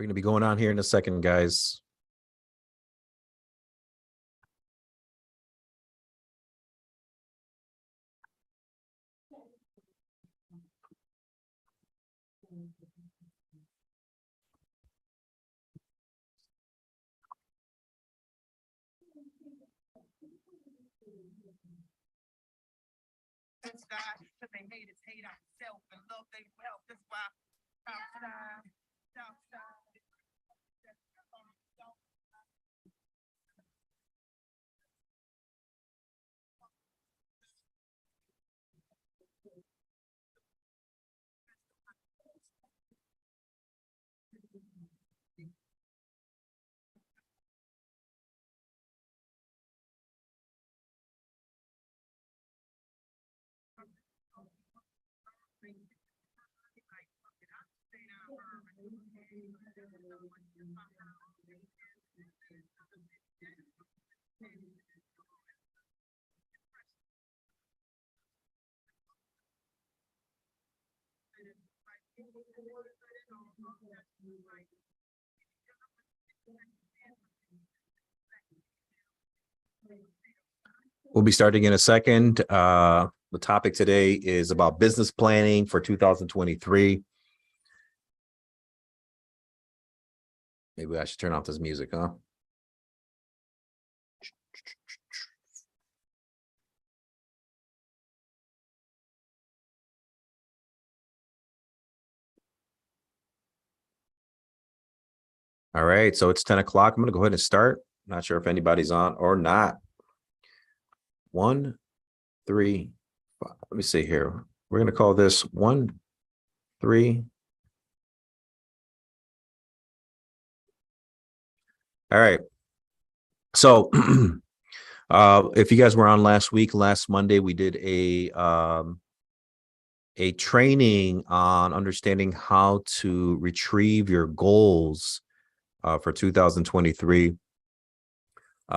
We're going to be going on here in a second, guys. They hate is hate on self and love they wealth. That's why outside. We'll be starting in a second. The topic today is about business planning for 2023. Maybe I should turn off this music, huh? All right, so it's 10 o'clock. I'm going to go ahead and start. Not sure if anybody's on or not. 1, 3, 5. Let me see here. We're going to call this 1, 3. All right. So if you guys were on last Monday, we did a training on understanding how to retrieve your goals for 2023.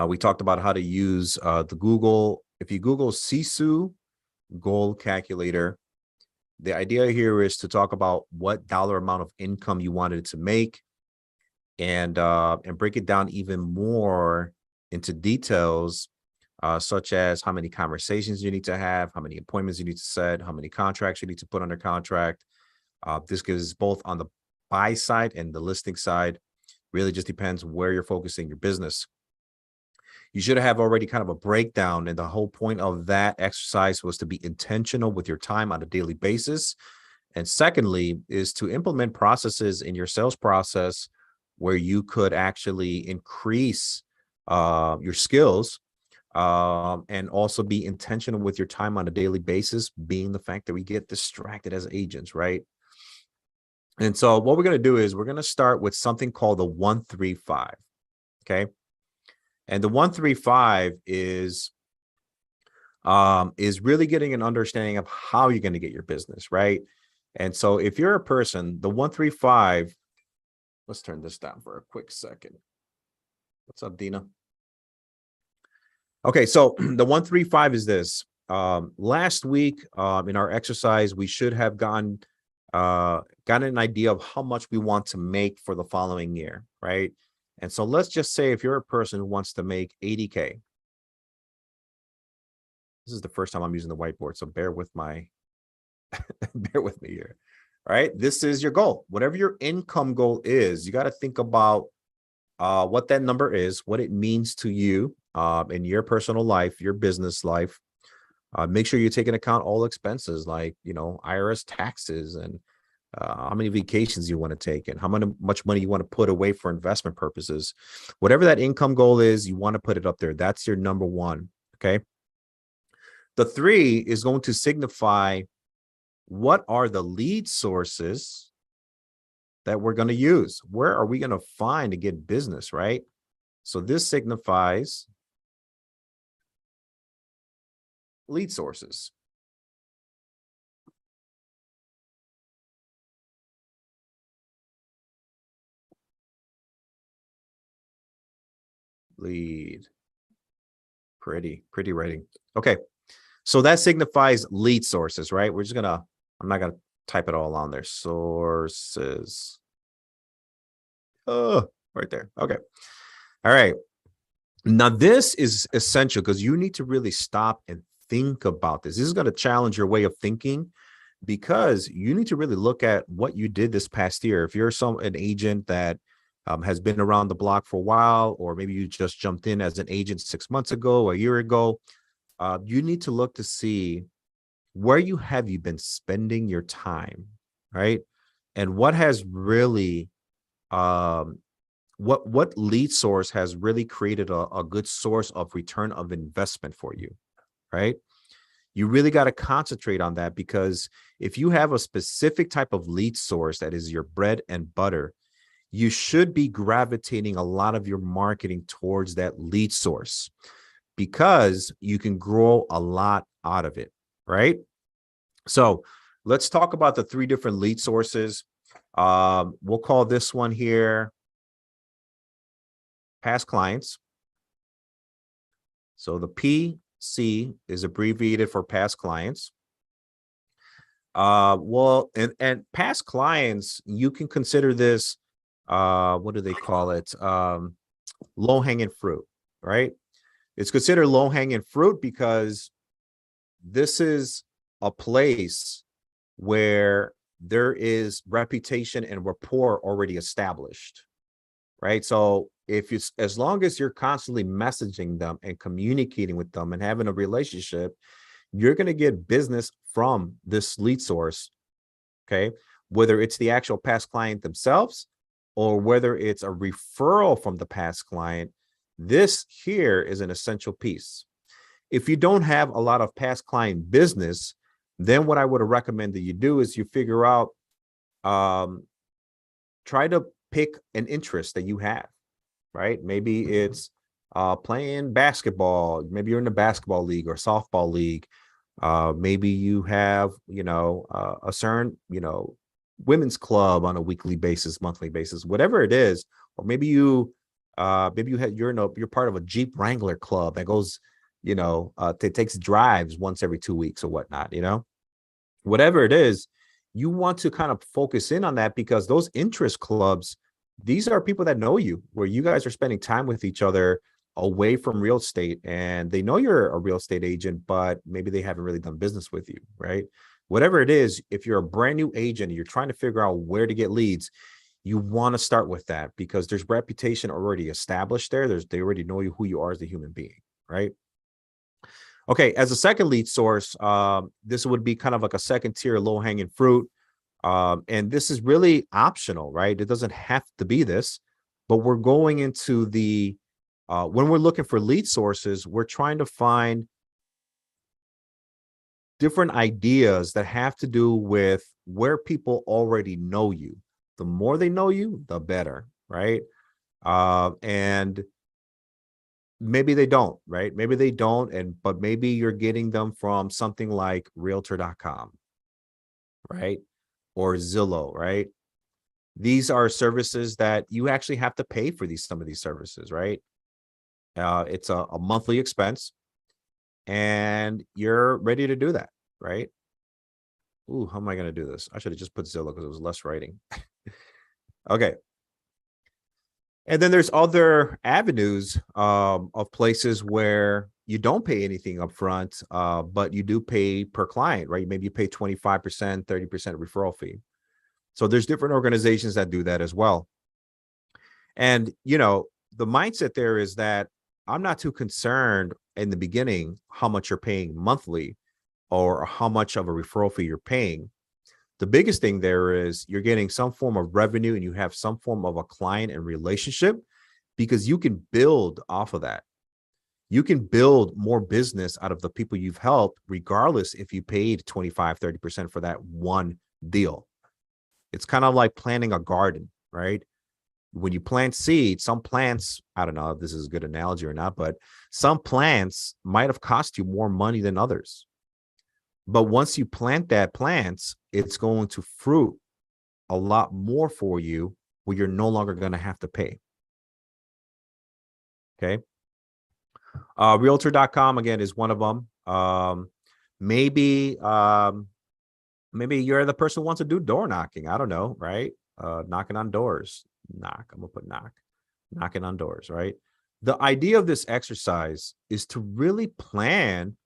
We talked about how to use the Google. If you Google Sisu goal calculator, the idea here is to talk about what dollar amount of income you wanted to make, and break it down even more into details, such as how many conversations you need to have, how many appointments you need to set, how many contracts you need to put under contract. This gives both on the buy side and the listing side. Really just depends where you're focusing your business. You should have already kind of a breakdown, and the whole point of that exercise was to be intentional with your time on a daily basis. And secondly, is to implement processes in your sales process where you could actually increase your skills, and also be intentional with your time on a daily basis, being the fact that we get distracted as agents, right? And so what we're going to do is we're going to start with something called the 1-3-5. Okay. And the 1-3-5 is really getting an understanding of how you're going to get your business, right? And so if you're a person, the 1-3-5, let's turn this down for a quick second. What's up, Dina? Okay, so the 1-3-5 is this. Last week in our exercise, we should have gotten an idea of how much we want to make for the following year, right? And so let's just say if you're a person who wants to make 80K. This is the first time I'm using the whiteboard, so bear with me here. All right, this is your goal. Whatever your income goal is, you got to think about what that number is, what it means to you in your personal life, your business life. Make sure you take into account all expenses like, IRS taxes, and how many vacations you want to take, and how much money you want to put away for investment purposes. Whatever that income goal is, you want to put it up there. That's your number one. Okay. The 3 is going to signify what are the lead sources that we're going to use. Where are we going to find to get business, right? So this signifies lead sources. Lead. Pretty writing. Okay. So that signifies lead sources, right? I'm not gonna type it all on there. Sources. Oh, right there. Okay. All right. Now, this is essential because you need to really stop and think about this. This is going to challenge your way of thinking because you need to really look at what you did this past year. If you're an agent that has been around the block for a while, or maybe you just jumped in as an agent 6 months ago, a year ago, you need to look to see where you been spending your time, right? And what has really um, what lead source has really created a good source of return of investment for you, right? You really got to concentrate on that because if you have a specific type of lead source that is your bread and butter, you should be gravitating a lot of your marketing towards that lead source because you can grow a lot out of it, right? So let's talk about the 3 different lead sources. We'll call this one here past clients. So the PC is abbreviated for past clients. Well, and past clients, you can consider this, what do they call it? Low-hanging fruit, right? It's considered low-hanging fruit because this is a place where there is reputation and rapport already established, right? So if you, as long as you're constantly messaging them and communicating with them and having a relationship, you're going to get business from this lead source, okay? Whether it's the actual past client themselves or whether it's a referral from the past client, this here is an essential piece. If you don't have a lot of past client business, then what I would recommend that you do is you figure out, try to pick an interest that you have, right? Maybe it's playing basketball. Maybe you're in a basketball league or softball league. Maybe you have, a certain, women's club on a weekly basis, monthly basis, whatever it is. Or maybe you're part of a Jeep Wrangler club that goes, takes drives once every 2 weeks or whatnot, whatever it is, you want to kind of focus in on that because those interest clubs, these are people that know you, where you guys are spending time with each other away from real estate, and they know you're a real estate agent, but maybe they haven't really done business with you, right? Whatever it is, if you're a brand new agent and you're trying to figure out where to get leads, you want to start with that because there's reputation already established there. They already know you, who you are as a human being, right? Okay, as a second lead source, this would be kind of like a second tier low hanging fruit. And this is really optional, right? It doesn't have to be this, but we're going into when we're looking for lead sources, we're trying to find different ideas that have to do with where people already know you. The more they know you, the better, right? And maybe they don't, right? Maybe they don't, but maybe you're getting them from something like realtor.com, right? Or Zillow, right? These are services that you actually have to pay for some of these services, right? It's a monthly expense and you're ready to do that, right? Ooh, how am I going to do this? I should have just put Zillow because it was less writing. Okay. And then there's other avenues of places where you don't pay anything up front, but you do pay per client, right? Maybe you pay 25%, 30% referral fee. So there's different organizations that do that as well. And, the mindset there is that I'm not too concerned in the beginning how much you're paying monthly or how much of a referral fee you're paying. The biggest thing there is you're getting some form of revenue and you have some form of a client and relationship because you can build off of that. You can build more business out of the people you've helped, regardless if you paid 25, 30% for that one deal. It's kind of like planting a garden, right? When you plant seeds, some plants, I don't know if this is a good analogy or not, but some plants might have cost you more money than others. But once you plant that plants, it's going to fruit a lot more for you where you're no longer going to have to pay. Okay. Realtor.com again is one of them. Maybe you're the person who wants to do door knocking. I don't know, right? Knocking on doors. knock. I'm gonna put knock, knocking on doors, right? The idea of this exercise is to really plan,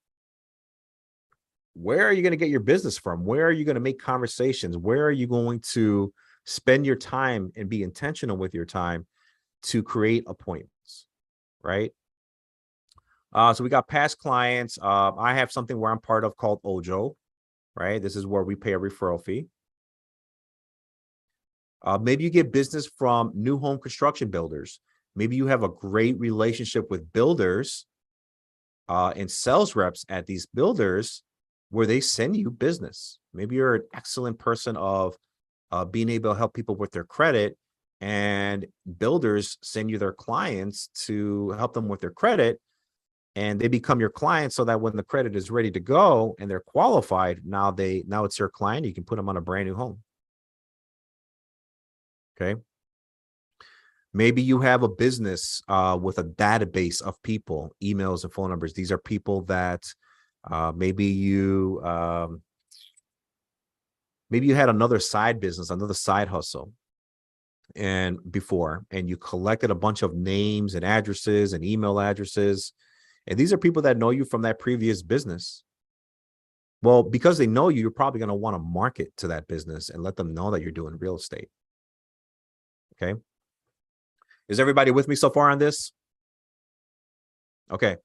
where are you going to get your business from? Where are you going to make conversations? Where are you going to spend your time and be intentional with your time to create appointments, right? So we got past clients. I have something where I'm part of called Ojo, right? This is where we pay a referral fee. Maybe you get business from new home construction builders. Maybe you have a great relationship with builders and sales reps at these builders where they send you business. Maybe you're an excellent person of being able to help people with their credit, and builders send you their clients to help them with their credit, and they become your client so that when the credit is ready to go and they're qualified, now it's your client. You can put them on a brand new home. Okay. Maybe you have a business with a database of people, emails and phone numbers. These are people that maybe you had another side business, another side hustle, and you collected a bunch of names and addresses and email addresses, and these are people that know you from that previous business. Well, because they know you, you're probably going to want to market to that business and let them know that you're doing real estate. Okay. Is everybody with me so far on this? Okay.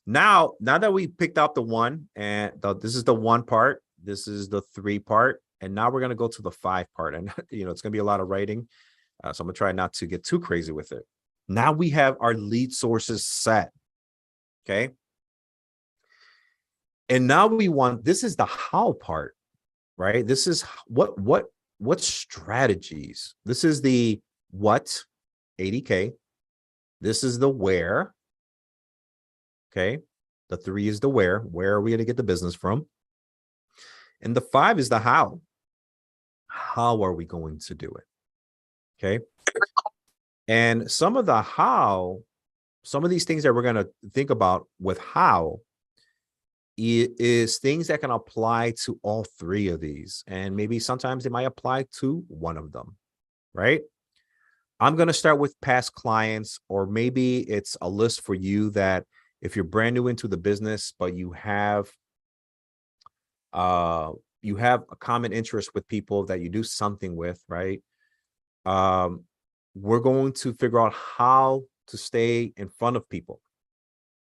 Now that we picked out the one, and this is the one part, this is the 3 part, and now we're going to go to the 5 part. And, it's going to be a lot of writing. So I'm going to try not to get too crazy with it. Now we have our lead sources set. Okay. And now this is the how part, right? This is what strategies. This is the what, 80K. This is the where. Okay. The 3 is the where. Where are we going to get the business from? And the 5 is the how. How are we going to do it? Okay. And some of these things that we're going to think about with how is things that can apply to all 3 of these. And maybe sometimes it might apply to one of them, right? I'm going to start with past clients, or maybe it's a list for you that if you're brand new into the business, but you have a common interest with people that you do something with, right? We're going to figure out how to stay in front of people,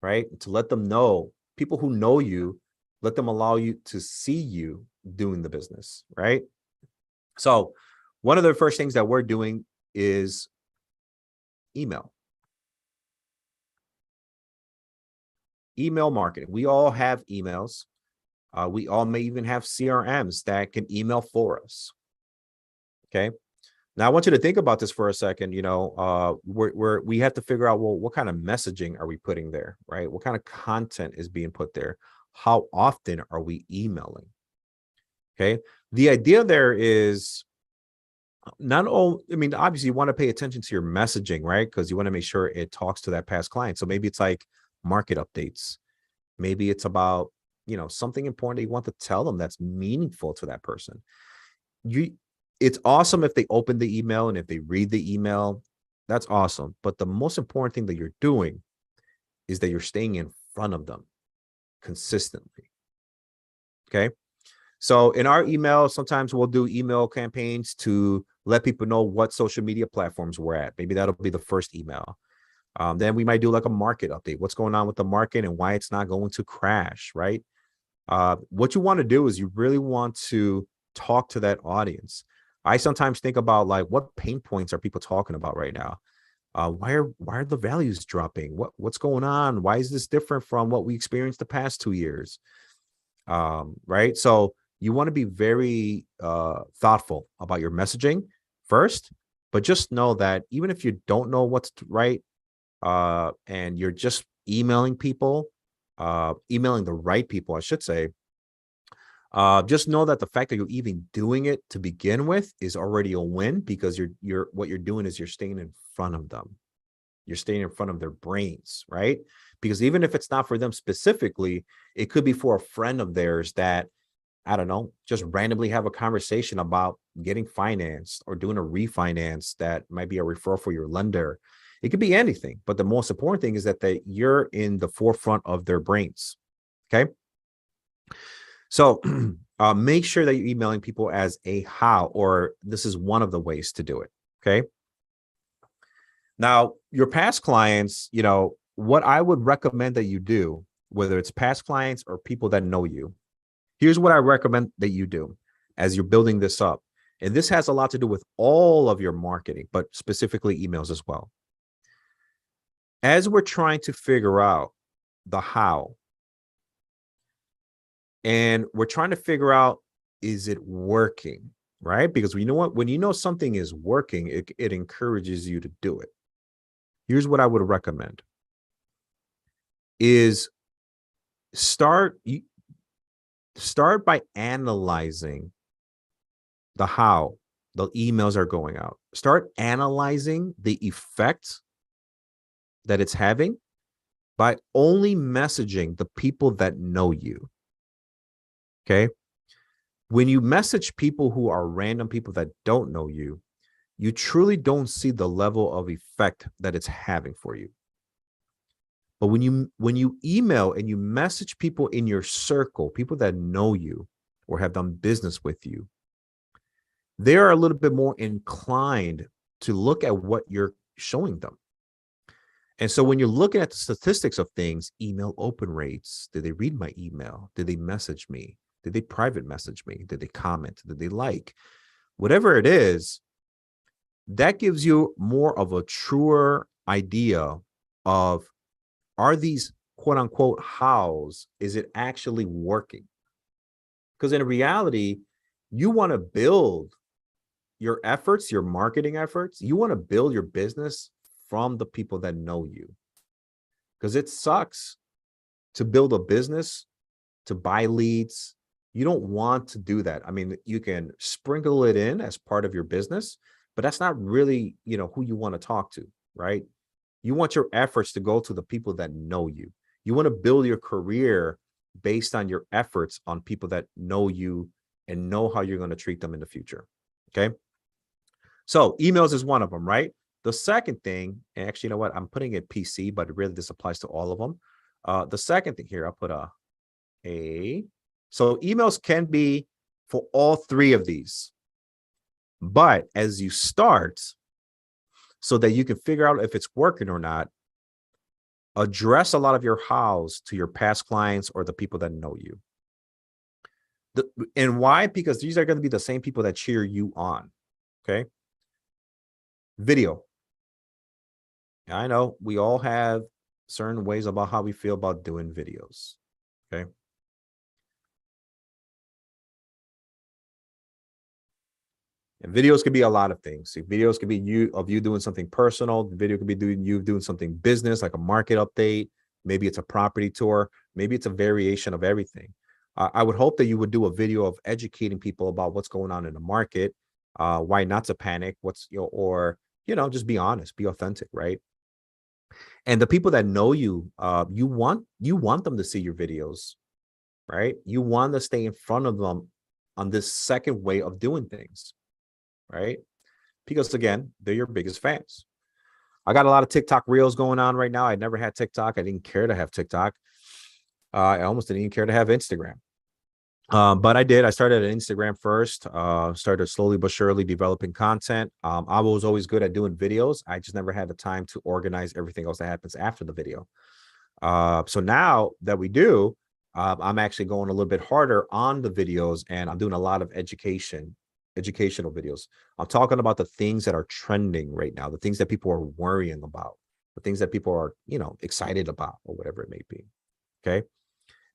right? To let them know, people who know you, let them allow you to see you doing the business, right? So one of the first things that we're doing is email. Email marketing. We all have emails. We all may even have CRMs that can email for us. Okay. Now I want you to think about this for a second. We have to figure out, well, what kind of messaging are we putting there, right? What kind of content is being put there? How often are we emailing? Okay. The idea there is obviously you want to pay attention to your messaging, right? Because you want to make sure it talks to that past client. So maybe it's like market updates. Maybe it's about, something important that you want to tell them that's meaningful to that person. It's awesome if they open the email and if they read the email, that's awesome. But the most important thing that you're doing is that you're staying in front of them consistently. Okay. So in our email, sometimes we'll do email campaigns to let people know what social media platforms we're at. Maybe that'll be the first email. Then we might do like a market update. What's going on with the market and why it's not going to crash, right? What you want to do is you really want to talk to that audience. I sometimes think about, like, what pain points are people talking about right now? Why are the values dropping? What's going on? Why is this different from what we experienced the past 2 years? Right. So you want to be very thoughtful about your messaging first, but just know that even if you don't know what's right, and you're just emailing people, emailing the right people, I should say, just know that the fact that you're even doing it to begin with is already a win, because what you're doing is you're staying in front of them. You're staying in front of their brains, right? Because even if it's not for them specifically, it could be for a friend of theirs that I don't know, just randomly have a conversation about getting financed or doing a refinance that might be a referral for your lender. It could be anything, but the most important thing is that you're in the forefront of their brains. Okay. So make sure that you're emailing people as a how, or this is one of the ways to do it. Okay. Now, your past clients, what I would recommend that you do, whether it's past clients or people that know you, here's what I recommend that you do as you're building this up. And this has a lot to do with all of your marketing, but specifically emails as well. As we're trying to figure out the how, and we're trying to figure out, is it working, right? Because you know what? When you know something is working, it encourages you to do it. Here's what I would recommend is start by analyzing the how the emails are going out. Start analyzing the effect that it's having by only messaging the people that know you. Okay. When you message people who are random people that don't know you, you truly don't see the level of effect that it's having for you. But when you email and you message people in your circle, people that know you or have done business with you, they are a little bit more inclined to look at what you're showing them. And so when you're looking at the statistics of things, email open rates, did they read my email? Did they message me? Did they private message me? Did they comment? Did they like? Whatever it is, that gives you more of a truer idea of, are these quote unquote hows, is it actually working? Because in reality, you want to build your efforts, your marketing efforts, you want to build your business from the people that know you. Because it sucks to build a business, to buy leads. You don't want to do that. I mean, you can sprinkle it in as part of your business, but that's not really, who you want to talk to, right? You want your efforts to go to the people that know you. You want to build your career based on your efforts on people that know you and know how you're going to treat them in the future. Okay. So emails is one of them, right? The second thing, and actually, you know what? I'm putting it PC, but really this applies to all of them. The second thing here, I'll put a. So emails can be for all three of these. But as you start, so that you can figure out if it's working or not, address a lot of your hows to your past clients or the people that know you. And why? Because these are going to be the same people that cheer you on. Okay. Video. I know we all have certain ways about how we feel about doing videos. Okay. And videos could be a lot of things. So videos could be you doing something personal. The video could be you doing something business, like a market update. Maybe it's a property tour. Maybe it's a variation of everything. I would hope that you would do a video of educating people about what's going on in the market, why not to panic, just be honest, be authentic, right? And the people that know you, you want them to see your videos, right? You want to stay in front of them on this second way of doing things, right? Because again, they're your biggest fans. I got a lot of TikTok reels going on right now. I never had TikTok. I didn't care to have TikTok. I almost didn't even care to have Instagram. But I did. I started at Instagram first, started slowly but surely developing content. I was always good at doing videos. I just never had the time to organize everything else that happens after the video. So now that we do, I'm actually going a little bit harder on the videos, and I'm doing a lot of educational videos. I'm talking about the things that are trending right now, the things that people are worrying about, the things that people are, excited about, or whatever it may be. Okay.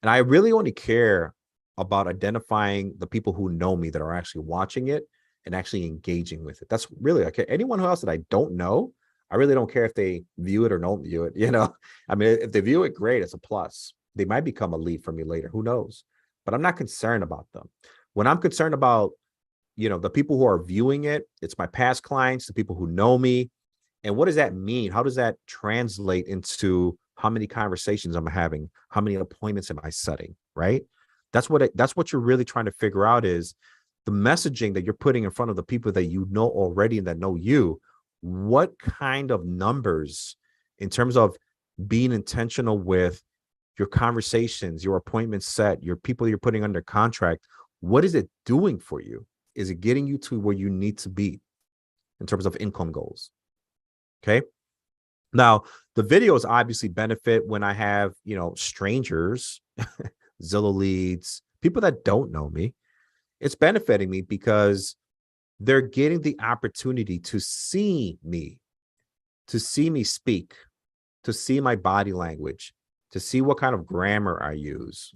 And I really only care about identifying the people who know me that are actually watching it and actually engaging with it. That's really okay. Anyone else that I don't know, I really don't care if they view it or don't view it. I mean, if they view it, great, it's a plus. They might become a lead for me later. Who knows? But I'm not concerned about them. When I'm concerned about, the people who are viewing it, it's my past clients, the people who know me. And what does that mean? How does that translate into how many conversations I'm having? How many appointments am I setting? Right? That's what you're really trying to figure out is the messaging that you're putting in front of the people that you know already and that know you. What kind of numbers in terms of being intentional with your conversations, your appointments set, your people you're putting under contract, what is it doing for you? Is it getting you to where you need to be in terms of income goals? Okay. Now, the videos obviously benefit when I have, strangers, Zillow leads, people that don't know me. It's benefiting me because they're getting the opportunity to see me speak, to see my body language, to see what kind of grammar I use.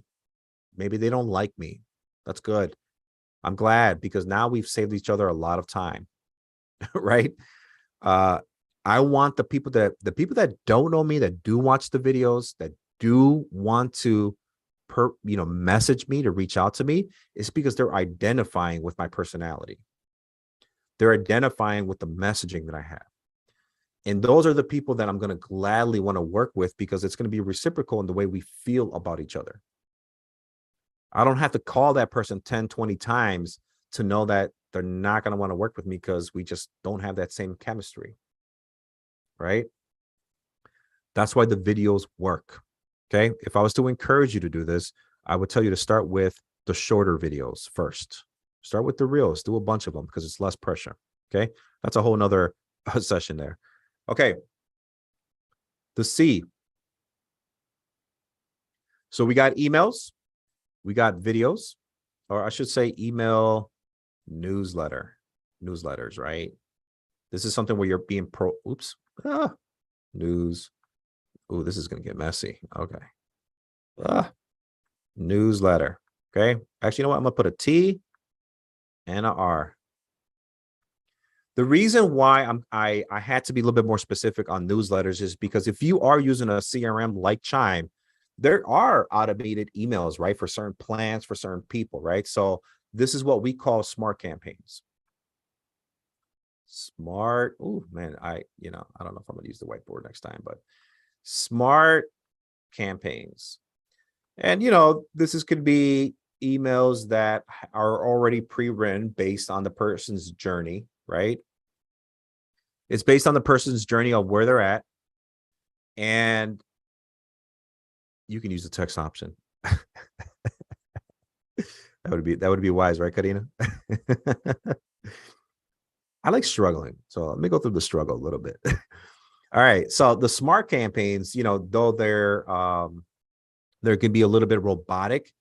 Maybe they don't like me. That's good. I'm glad because now we've saved each other a lot of time, right? I want the people that don't know me, that do watch the videos, that do want to message me, to reach out to me, is because they're identifying with my personality. They're identifying with the messaging that I have. And those are the people that I'm going to gladly want to work with because it's going to be reciprocal in the way we feel about each other. I don't have to call that person 10, 20 times to know that they're not going to want to work with me because we just don't have that same chemistry, right? That's why the videos work, okay? If I was to encourage you to do this, I would tell you to start with the shorter videos first. Start with the reels, do a bunch of them because it's less pressure, okay? That's a whole nother session there. Okay, the C. So we got emails, we got videos, or I should say email newsletters, right? This is something where you're being news. Oh, this is going to get messy. Okay. Newsletter. Okay. Actually, you know what? I'm going to put a T and an R. The reason why I had to be a little bit more specific on newsletters is because if you are using a CRM like Chime, there are automated emails, right? For certain plans, for certain people, right? So this is what we call smart campaigns. Smart. Oh man, I don't know if I'm going to use the whiteboard next time, but smart campaigns. And this could be emails that are already pre-written based on the person's journey, right? It's based on the person's journey of where they're at. And you can use the text option. That would be wise, right, Karina? I like struggling. So let me go through the struggle a little bit. All right. So the smart campaigns, though there can be a little bit robotic,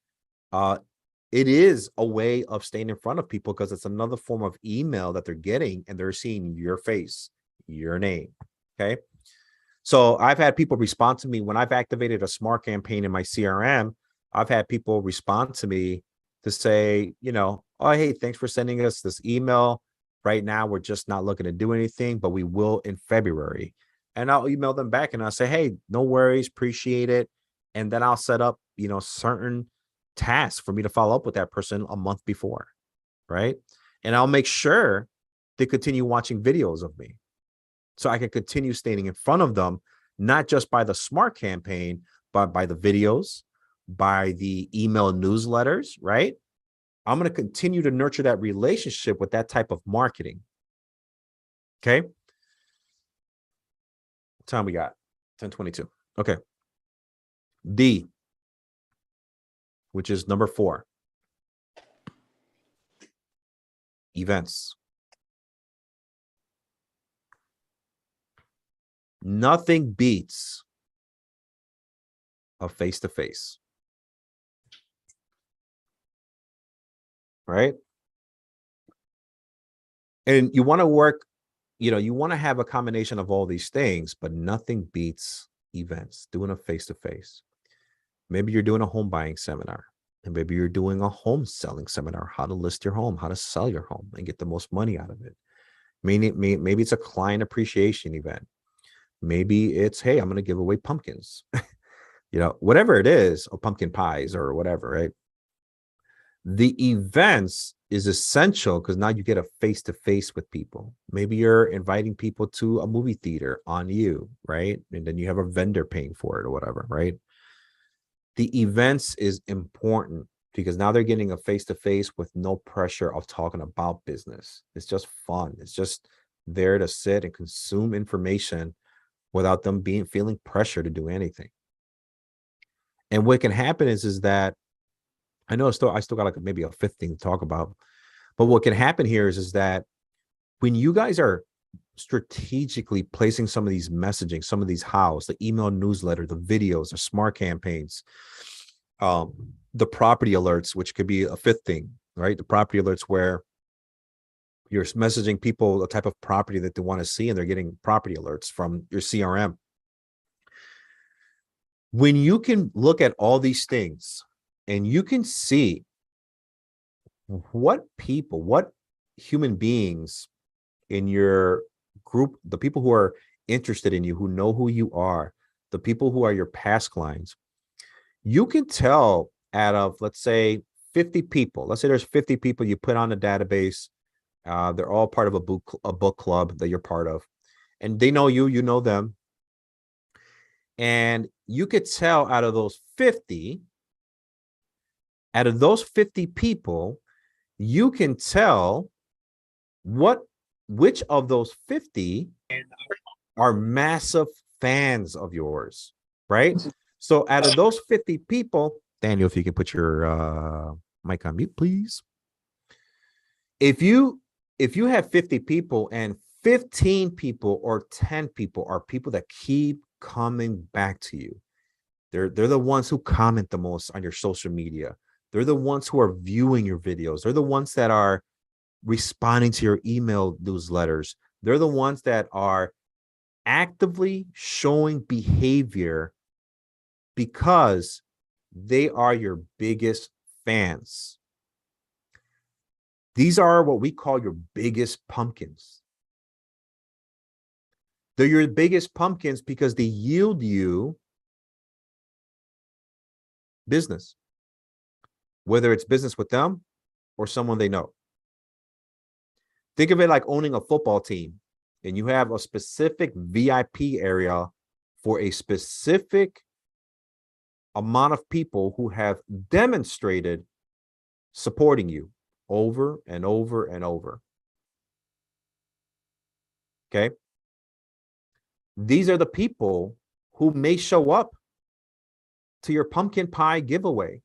it is a way of staying in front of people because it's another form of email that they're getting and they're seeing your face, your name. Okay. So I've had people respond to me when I've activated a smart campaign in my CRM. I've had people respond to me to say, oh, hey, thanks for sending us this email. Right now, we're just not looking to do anything, but we will in February. And I'll email them back and I'll say, hey, no worries, appreciate it. And then I'll set up, certain tasks for me to follow up with that person a month before, right? And I'll make sure they continue watching videos of me so I can continue staying in front of them, not just by the smart campaign, but by the videos, by the email newsletters, right? I'm going to continue to nurture that relationship with that type of marketing. Okay. What time we got? 10:22. Okay. D, which is number 4. Events. Nothing beats a face-to-face. Right? And you want to work, you want to have a combination of all these things, but nothing beats events, doing a face-to-face. Maybe you're doing a home buying seminar, and maybe you're doing a home selling seminar, how to list your home, how to sell your home and get the most money out of it. Maybe it's a client appreciation event. Maybe it's, hey, I'm going to give away pumpkins, whatever it is, or pumpkin pies or whatever, right? The events is essential because now you get a face-to-face with people. Maybe you're inviting people to a movie theater on you, right? And then you have a vendor paying for it or whatever, right? The events is important because now they're getting a face-to-face with no pressure of talking about business. It's just fun. It's just there to sit and consume information without them feeling pressure to do anything. And what can happen is that I know I still got like maybe a fifth thing to talk about, but what can happen here is that when you guys are strategically placing some of these messaging, some of these hows, the email newsletter, the videos, the smart campaigns, the property alerts, which could be a fifth thing, right? The property alerts where you're messaging people the type of property that they want to see, and they're getting property alerts from your CRM. When you can look at all these things and you can see what people, what human beings in your group, the people who are interested in you, who know who you are, the people who are your past clients, you can tell out of, let's say, 50 people. Let's say there's 50 people you put on a database. They're all part of a book club that you're part of, and they know you, you know them. And you could tell out of those 50 people, you can tell which of those 50 are massive fans of yours, right? So out of those 50 people, Daniel, if you can put your mic on mute, please. If you have 50 people and 15 people or 10 people are people that keep coming back to you, they're the ones who comment the most on your social media. They're the ones who are viewing your videos. They're the ones that are responding to your email newsletters. They're the ones that are actively showing behavior because they are your biggest fans. These are what we call your biggest pumpkins. They're your biggest pumpkins because they yield you business, whether it's business with them or someone they know. Think of it like owning a football team, and you have a specific VIP area for a specific amount of people who have demonstrated supporting you over and over and over. Okay. These are the people who may show up to your pumpkin pie giveaway,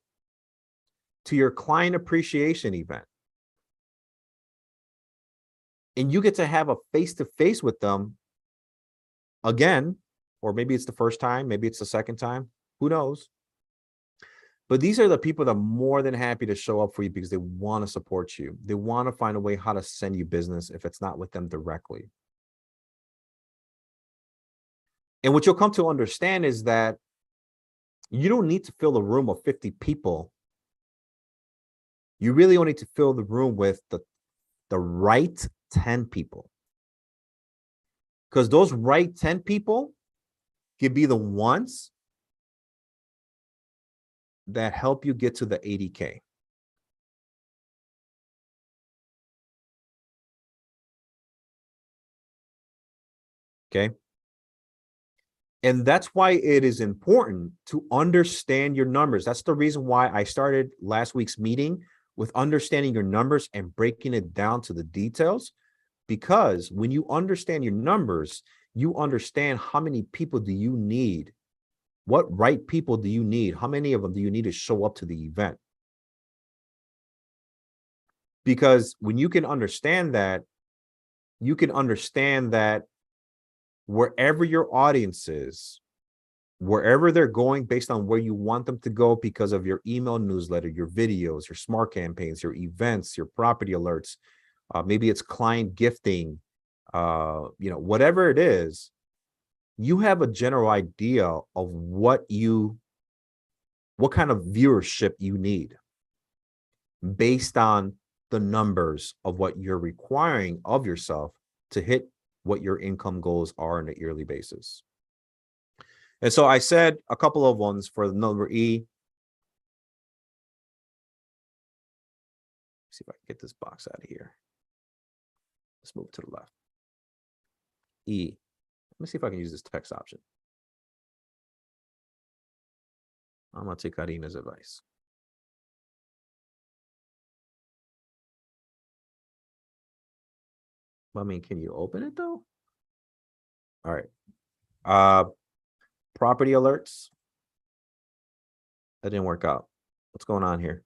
to your client appreciation event. And you get to have a face-to-face with them again, or maybe it's the first time, maybe it's the second time, who knows? But these are the people that are more than happy to show up for you because they want to support you. They want to find a way how to send you business if it's not with them directly. And what you'll come to understand is that you don't need to fill a room of 50 people. You really only need to fill the room with the right 10 people. Because those right 10 people can be the ones that help you get to the 80K. Okay. And that's why it is important to understand your numbers. That's the reason why I started last week's meeting with understanding your numbers and breaking it down to the details. Because when you understand your numbers, you understand how many people do you need? What right people do you need? How many of them do you need to show up to the event? Because when you can understand that, you can understand that wherever your audience is, wherever they're going based on where you want them to go because of your email newsletter, your videos, your smart campaigns, your events, your property alerts, maybe it's client gifting, whatever it is, you have a general idea of what kind of viewership you need based on the numbers of what you're requiring of yourself to hit what your income goals are on a yearly basis. And so I said a couple of ones for the number E. See if I can get this box out of here. Let's move to the left. E. Let me see if I can use this text option. I'm going to take Karina's advice. I mean, can you open it though? All right. Property alerts. That didn't work out. What's going on here?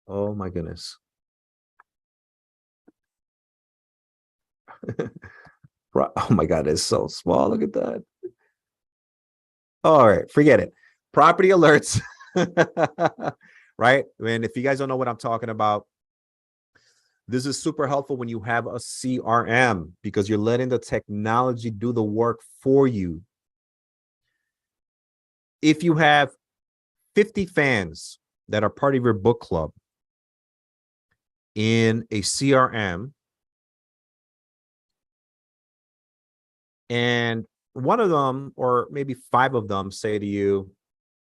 Oh my goodness. Oh my God, it's so small. Look at that. All right, forget it. Property alerts. Right? And if you guys don't know what I'm talking about, this is super helpful when you have a CRM because you're letting the technology do the work for you. If you have 50 fans that are part of your book club in a CRM, and one of them or maybe 5 of them say to you,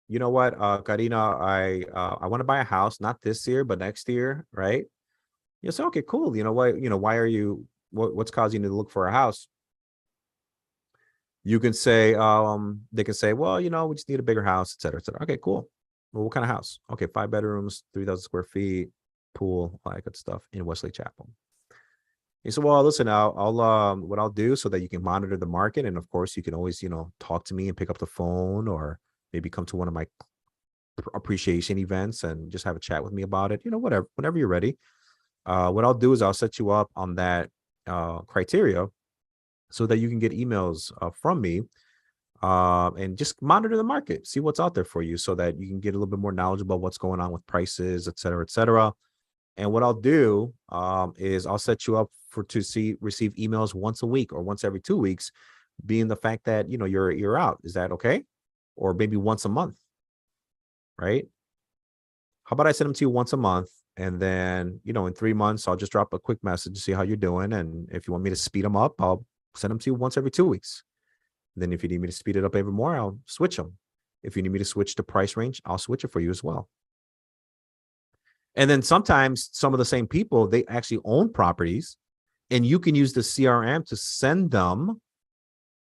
you know what, Karina, I want to buy a house, not this year, but next year, right? You say, okay, cool. You know what? Why are you? What's causing you to look for a house? You can say, they can say, well, we just need a bigger house, et cetera, et cetera. Okay, cool. Well, what kind of house? Okay, 5 bedrooms, 3,000 square feet, pool, all that good stuff in Wesley Chapel. He said, well, listen, I'll what I'll do so that you can monitor the market. And of course, you can always, talk to me and pick up the phone or maybe come to one of my appreciation events and just have a chat with me about it. Whatever, whenever you're ready. What I'll do is I'll set you up on that criteria so that you can get emails from me and just monitor the market, see what's out there for you so that you can get a little bit more knowledgeable about what's going on with prices, et cetera, et cetera. And what I'll do is I'll set you up to receive emails once a week or once every 2 weeks, being the fact that, you're out. Is that okay? Or maybe once a month, right? How about I send them to you once a month? And then, in 3 months, I'll just drop a quick message to see how you're doing. And if you want me to speed them up, I'll send them to you once every 2 weeks. Then if you need me to speed it up even more, I'll switch them. If you need me to switch the price range, I'll switch it for you as well. And then sometimes some of the same people, they actually own properties and you can use the CRM to send them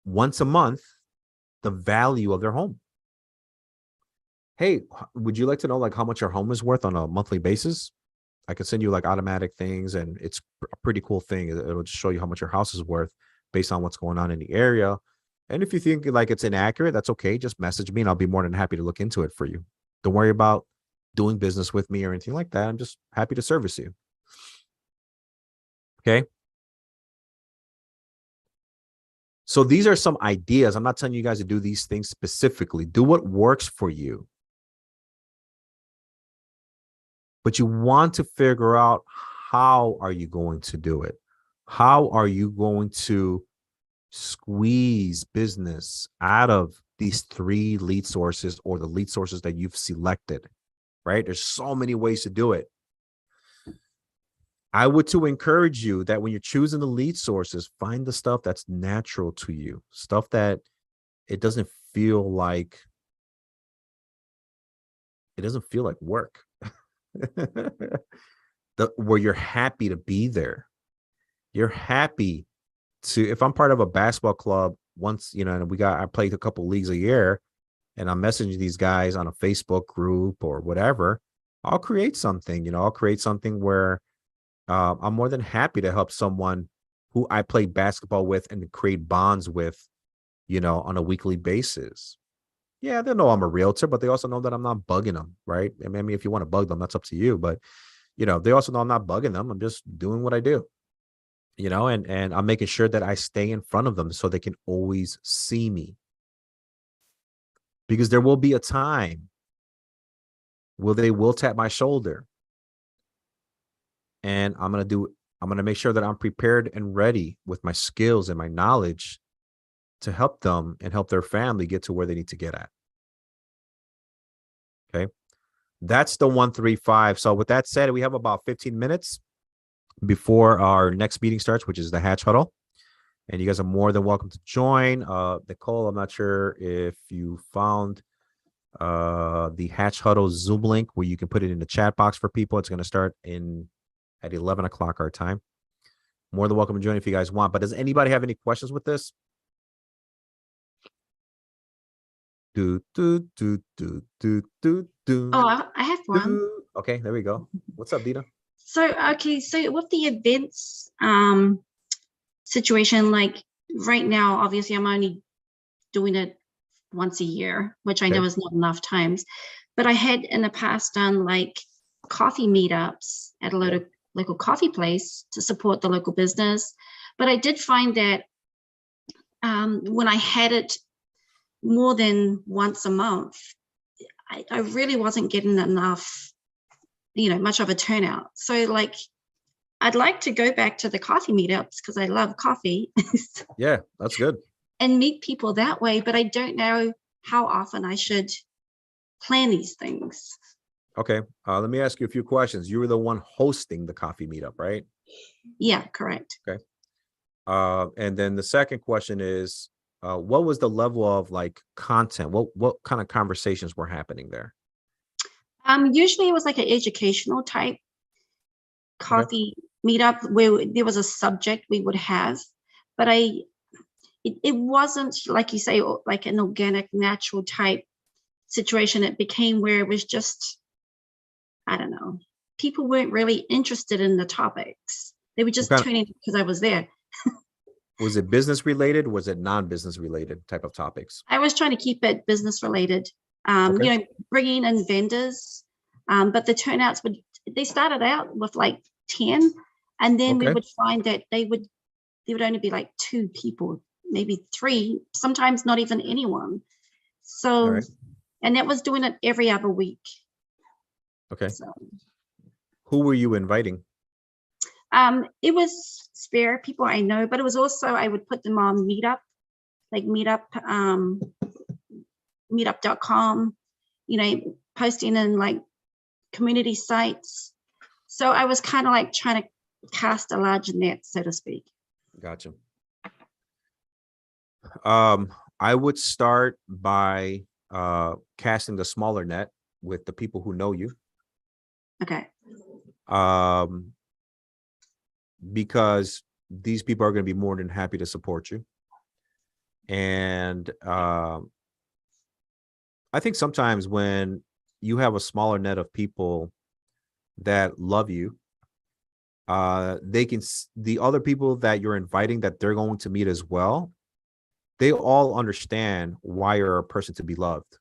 once a month the value of their home. Hey, would you like to know like how much your home is worth on a monthly basis? I could send you like automatic things and it's a pretty cool thing. It'll just show you how much your house is worth based on what's going on in the area. And if you think like it's inaccurate, that's okay. Just message me and I'll be more than happy to look into it for you. Don't worry about doing business with me or anything like that. I'm just happy to service you. Okay. So these are some ideas. I'm not telling you guys to do these things specifically. Do what works for you. But you want to figure out how are you going to do it? How are you going to squeeze business out of these 3 lead sources or the lead sources that you've selected, right? There's so many ways to do it. I would to encourage you that when you're choosing the lead sources, find the stuff that's natural to you, stuff that it doesn't feel like work. Where you're happy to be there. You're happy to, if I'm part of a basketball club once, and I played a couple leagues a year and I'm messaging these guys on a Facebook group or whatever, I'll create something, I'll create something where I'm more than happy to help someone who I play basketball with and create bonds with, on a weekly basis. Yeah, they know I'm a realtor, but they also know that I'm not bugging them, right? I mean, if you want to bug them, that's up to you. But, they also know I'm not bugging them. I'm just doing what I do, and I'm making sure that I stay in front of them so they can always see me. Because there will be a time where they will tap my shoulder. And I'm going to make sure that I'm prepared and ready with my skills and my knowledge to help them and help their family get to where they need to get at. Okay. That's the 135. So with that said, we have about 15 minutes before our next meeting starts, which is the Hatch Huddle. And you guys are more than welcome to join. Nicole, I'm not sure if you found the Hatch Huddle Zoom link where you can put it in the chat box for people. It's going to start at 11 o'clock our time. More than welcome to join if you guys want. But does anybody have any questions with this? Oh, I have one. Okay, there we go. What's up, Dina? So, okay, so with the events situation, like right now, obviously I'm only doing it once a year, which I know Okay. is not enough times, but I had in the past done like coffee meetups at a local coffee place to support the local business. But I did find that when I had it more than once a month, I really wasn't getting enough, much of a turnout. So like, I'd like to go back to the coffee meetups because I love coffee Yeah, that's good. and meet people that way, but I don't know how often I should plan these things. Okay. Let me ask you a few questions. You were the one hosting the coffee meetup, right? Yeah, correct. Okay. And then the second question is, what was the level of like content? What kind of conversations were happening there? Usually it was like an educational type Okay. coffee meetup where there was a subject we would have, but it wasn't like you say, like an organic, natural type situation. It became where it was just, I don't know, people weren't really interested in the topics. They were What just kind of, tuning in because I was there. was it business related? Was it non-business related type of topics? I was trying to keep it business related, Okay. bringing in vendors, but the turnouts they started out with like 10, and then we Okay. would find that there would only be like 2 people, maybe 3, sometimes not even anyone. All So, right. and that was doing it every other week. Okay. So, Who were you inviting? it was spare people I know, but it was also, I would put them on Meetup, like meetup.com, posting in like community sites. So I was kind of like trying to cast a large net, so to speak. Gotcha. I would start by casting the smaller net with the people who know you. Okay. Um, because these people are going to be more than happy to support you. And I think sometimes when you have a smaller net of people that love you, the other people that you're inviting that they're going to meet as well, they all understand why you're a person to be loved,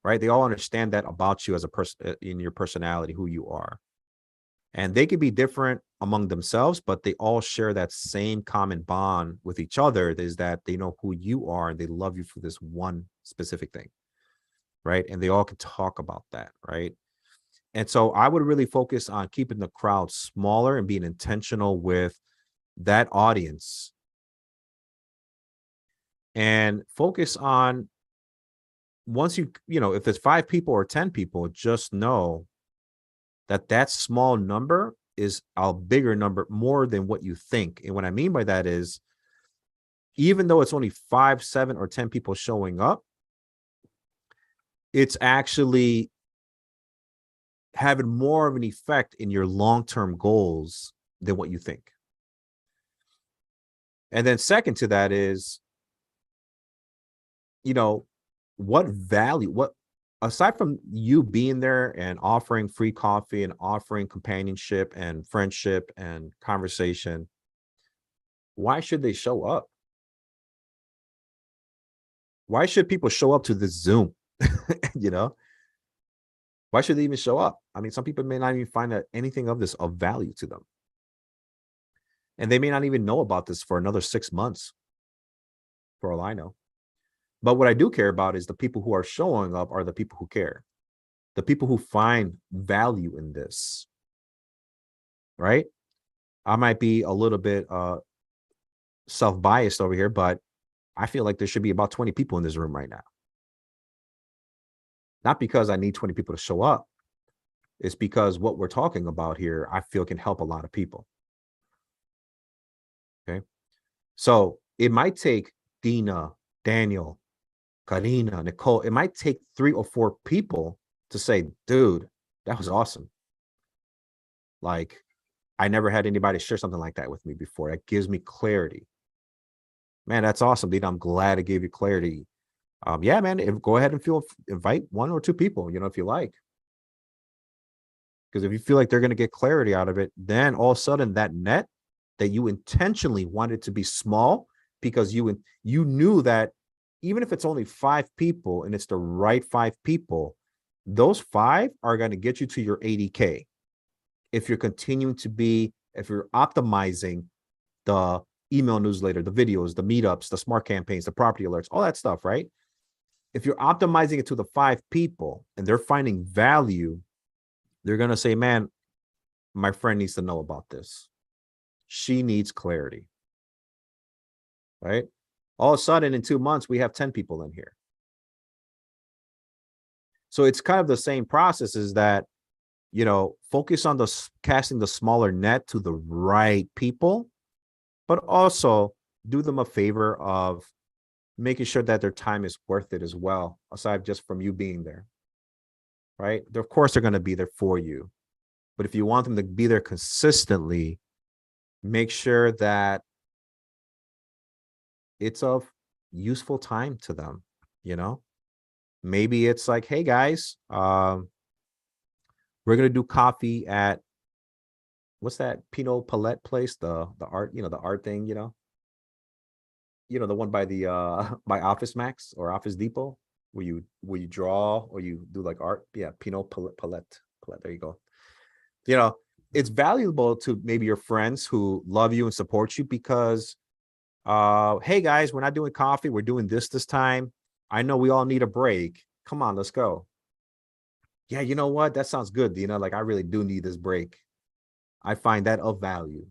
right? They all understand that about you as a person in your personality, who you are. And they can be different among themselves, but they all share that same common bond with each other, is that they know who you are and they love you for this one specific thing, right? And they all can talk about that, right? And so I would really focus on keeping the crowd smaller and being intentional with that audience, and focus on, once if it's 5 people or 10 people, just know that that small number is a bigger number, more than what you think. And what I mean by that is, even though it's only 5, 7, or 10 people showing up, it's actually having more of an effect in your long-term goals than what you think. And then second to that is, what value, aside from you being there and offering free coffee and offering companionship and friendship and conversation, why should they show up? Why should people show up to this Zoom? you know why should they even show up? I mean, some people may not even find that anything of this of value to them, and they may not even know about this for another 6 months, for all I know. But what I do care about is the people who are showing up are the people who care, the people who find value in this, right? I might be a little bit self-biased over here, but I feel like there should be about 20 people in this room right now. Not because I need 20 people to show up. It's because what we're talking about here, I feel, can help a lot of people. Okay. So it might take Dina, Daniel, Karina, Nicole, it might take 3 or 4 people to say, dude, that was awesome. Like, I never had anybody share something like that with me before. That gives me clarity. Man, that's awesome, Dina. I'm glad it gave you clarity. Yeah, man, go ahead and invite 1 or 2 people, if you like. Because if you feel like they're going to get clarity out of it, then all of a sudden that net that you intentionally wanted to be small, because you knew that even if it's only 5 people and it's the right 5 people, those 5 are going to get you to your 80K. If you're continuing to be, if you're optimizing the email newsletter, the videos, the meetups, the smart campaigns, the property alerts, all that stuff, right? If you're optimizing it to the 5 people and they're finding value, they're going to say, man, my friend needs to know about this. She needs clarity, right? All of a sudden in 2 months, we have 10 people in here. So it's kind of the same process, is that, focus on casting the smaller net to the right people, but also do them a favor of making sure that their time is worth it as well, aside just from you being there, right? Of course, they're going to be there for you. But if you want them to be there consistently, make sure that it's of useful time to them, Maybe it's like, hey, guys, we're going to do coffee at, what's that Pinot Palette place? The art, the art thing, the one by the by Office Max or Office Depot, where you draw or you do like art. Yeah, Pinot Palette. There you go. It's valuable to maybe your friends who love you and support you, because hey guys, we're not doing coffee, we're doing this time. I know we all need a break. Come on, let's go. Yeah, you know what? That sounds good, Dina. Like, I really do need this break. I find that of value.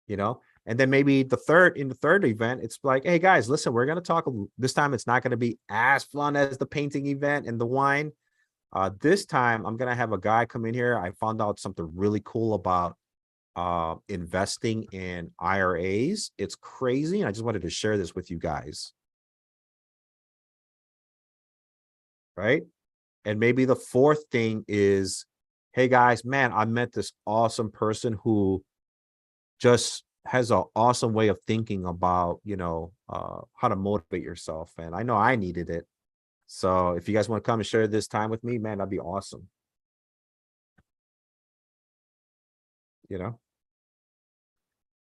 And then maybe in the third event, it's like, hey guys, listen, we're going to talk this time. It's not going to be as fun as the painting event and the wine. This time I'm going to have a guy come in here. I found out something really cool about investing in IRAs. It's crazy. And I just wanted to share this with you guys. Right. And maybe the fourth thing is, hey guys, man, I met this awesome person who just has an awesome way of thinking about, how to motivate yourself. And I know I needed it. So if you guys want to come and share this time with me, man, that'd be awesome.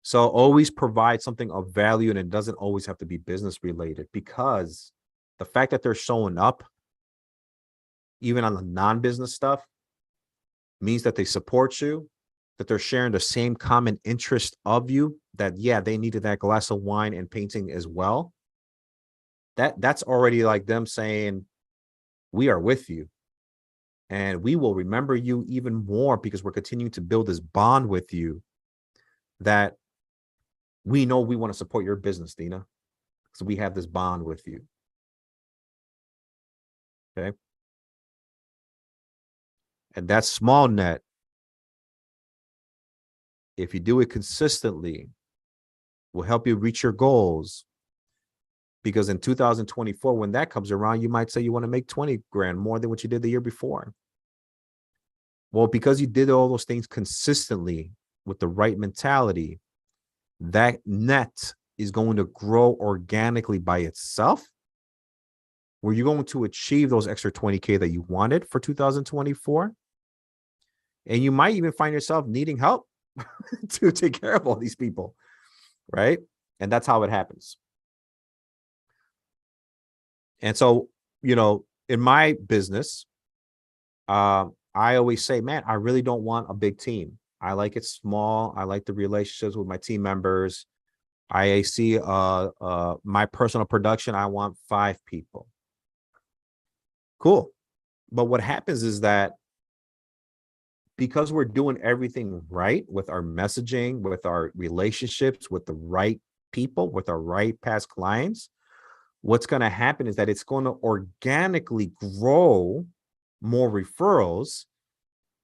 So always provide something of value, and it doesn't always have to be business related, because the fact that they're showing up, even on the non-business stuff, means that they support you, that they're sharing the same common interest of you, that, yeah, they needed that glass of wine and painting as well. That's already like them saying, we are with you. And we will remember you even more, because we're continuing to build this bond with you, that we know we want to support your business, Dina. So we have this bond with you. Okay. And that small net, if you do it consistently, will help you reach your goals. Because in 2024, when that comes around, you might say you want to make 20 grand more than what you did the year before. Well, because you did all those things consistently with the right mentality, that net is going to grow organically by itself, where you're going to achieve those extra 20K that you wanted for 2024. And you might even find yourself needing help to take care of all these people, right? And that's how it happens. And so, in my business, I always say, man, I really don't want a big team. I like it small. I like the relationships with my team members. I see my personal production, I want 5 people. Cool. But what happens is that, because we're doing everything right with our messaging, with our relationships, with the right people, with our right past clients, what's going to happen is that it's going to organically grow more referrals.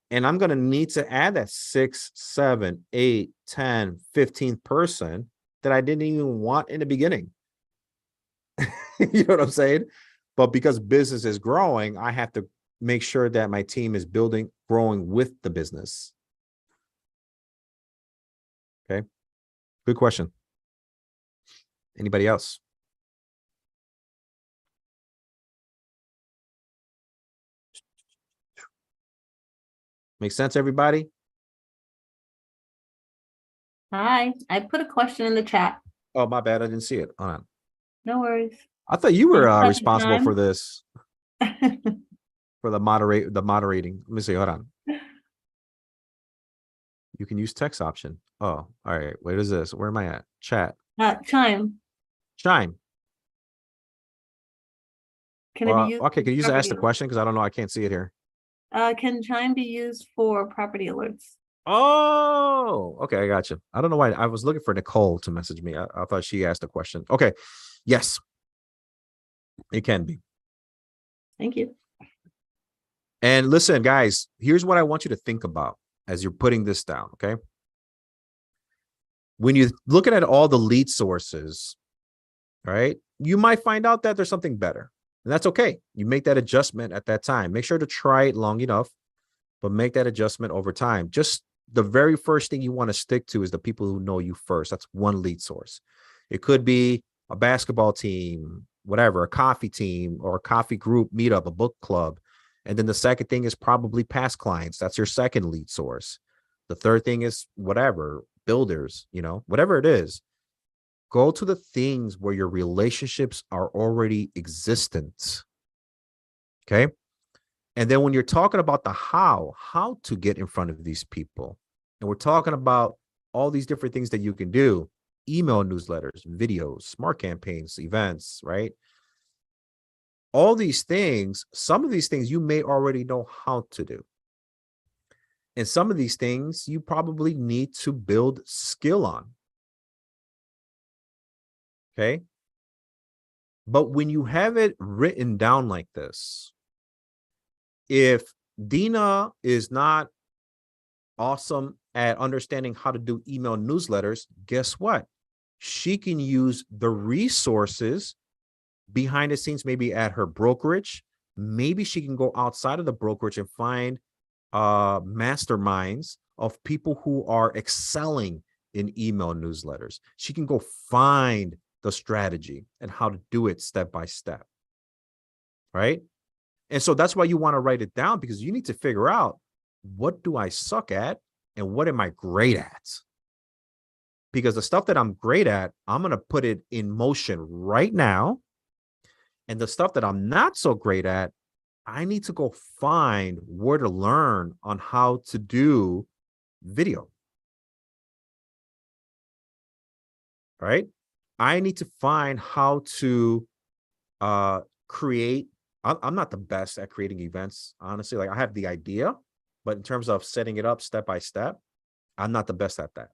And I'm going to need to add that 6, 7, 8, 10, 15th person that I didn't even want in the beginning. You know what I'm saying? But because business is growing, I have to make sure that my team is growing with the business. Okay. Good question. Anybody else? Make sense, everybody? Hi, I put a question in the chat. Oh, my bad. I didn't see it. Hold on. No worries. I thought you were Second responsible for time. this, for the moderating. Let me see. Hold on. You can use text option. Oh, all right. What is this? Where am I at? Chat. Chime. Chime. Can it be used? Okay. Can you just ask the property question? Because I don't know. I can't see it here. Can chime be used for property alerts? Oh, okay. I got you. I don't know why. I was looking for Nicole to message me. I thought she asked a question. Okay. Yes, it can be. Thank you. And listen, guys, here's what I want you to think about as you're putting this down, okay? When you're looking at all the lead sources, right, you might find out that there's something better. And that's okay. You make that adjustment at that time. Make sure to try it long enough, but make that adjustment over time. Just the very first thing you want to stick to is the people who know you first. That's one lead source. It could be a basketball team, whatever, a coffee team or a coffee group meetup, a book club. And then the second thing is probably past clients. That's your second lead source. The third thing is whatever, builders, whatever it is. Go to the things where your relationships are already existent. Okay. And then when you're talking about the how to get in front of these people, and we're talking about all these different things that you can do, email newsletters, videos, smart campaigns, events, right? All these things, some of these things you may already know how to do. And some of these things you probably need to build skill on. Okay. But when you have it written down like this, if Dina is not awesome at understanding how to do email newsletters, guess what? She can use the resources behind the scenes, maybe at her brokerage. Maybe she can go outside of the brokerage and find masterminds of people who are excelling in email newsletters. She can go find the strategy and how to do it step by step, right? And so that's why you want to write it down, because you need to figure out, what do I suck at and what am I great at? Because the stuff that I'm great at, I'm going to put it in motion right now. And the stuff that I'm not so great at, I need to go find where to learn on how to do video. Right? I need to find how to create. I'm not the best at creating events, honestly. Like, I have the idea, but in terms of setting it up step by step, I'm not the best at that.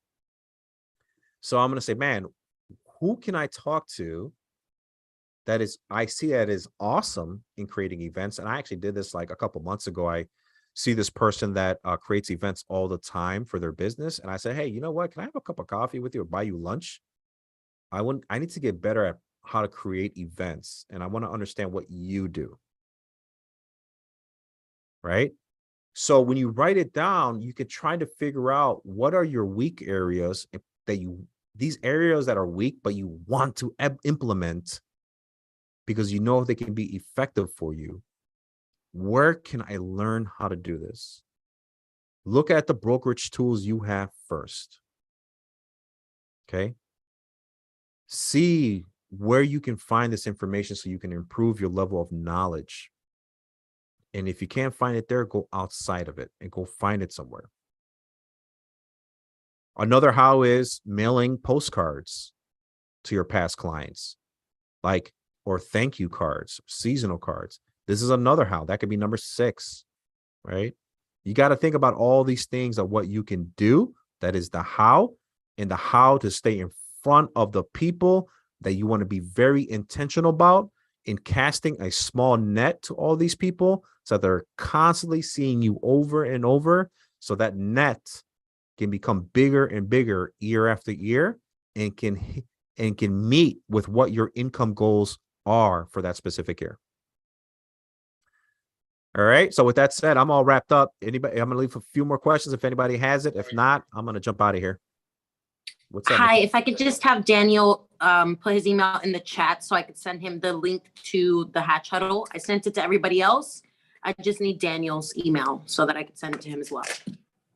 So I'm going to say, man, who can I talk to that is, I see that is awesome in creating events? And I actually did this like a couple months ago. I see this person that creates events all the time for their business. And I said, hey, you know what? Can I have a cup of coffee with you or buy you lunch? I need to get better at how to create events. And I want to understand what you do. Right? So when you write it down, you can try to figure out what are your weak areas these areas that are weak, but you want to implement because you know they can be effective for you. Where can I learn how to do this? Look at the brokerage tools you have first. Okay. See where you can find this information so you can improve your level of knowledge. And if you can't find it there, go outside of it and go find it somewhere. Another how is mailing postcards to your past clients, or thank you cards, seasonal cards. This is another how. That could be number 6, right? You got to think about all these things of what you can do. That is the how, and the how to stay in front of the people that you want to be very intentional about in casting a small net to all these people so they're constantly seeing you over and over, so that net can become bigger and bigger year after year and can meet with what your income goals are for that specific year. All right. So with that said, I'm all wrapped up. Anybody? I'm going to leave a few more questions if anybody has it. If not, I'm going to jump out of here. What's up? Hi, Nikki? if I could just have Daniel put his email in the chat so I could send him the link to the Hatch Huddle. I sent it to everybody else. I just need Daniel's email so that I can send it to him as well.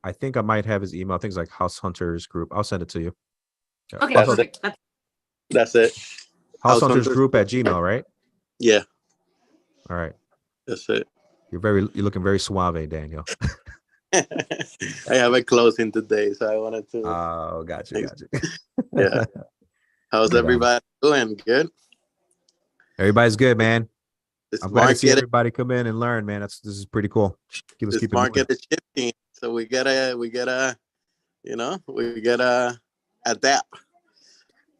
I think I might have his email. I think it's like House Hunters Group. I'll send it to you. Yeah. Okay, House, perfect. That's it. House House Hunters Hunters Group at Gmail, right? Yeah, All right. that's it. You're looking very suave, Daniel. I have a closing today, so I wanted to. Oh, gotcha. Yeah. How's Right on. everybody doing? Good. Everybody's good, man. This I'm glad to see market, everybody come in and learn, man. This is pretty cool. Keep us this keeping moving. market is shifting, so we gotta, adapt.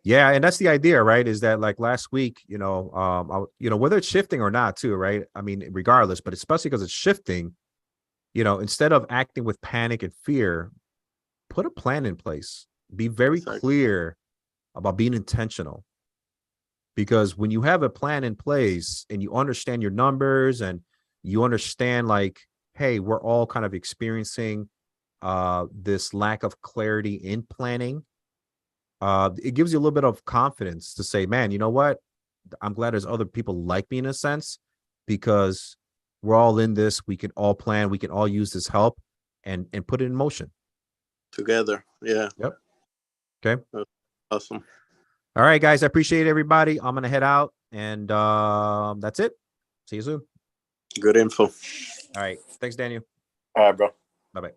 Yeah, and that's the idea, right? Is that like last week, whether it's shifting or not, too, right? I mean, regardless, but especially because it's shifting, instead of acting with panic and fear, put a plan in place. Be very Exactly. clear about being intentional. Because when you have a plan in place and you understand your numbers and you understand like, hey, we're all kind of experiencing this lack of clarity in planning. It gives you a little bit of confidence to say, man, you know what? I'm glad there's other people like me in a sense, because we're all in this. We can all plan. We can all use this help and put it in motion. Together. Yeah. Yep. Okay. Awesome. All right, guys. I appreciate everybody. I'm going to head out and that's it. See you soon. Good info. All right. Thanks, Daniel. All right, bro. Bye-bye.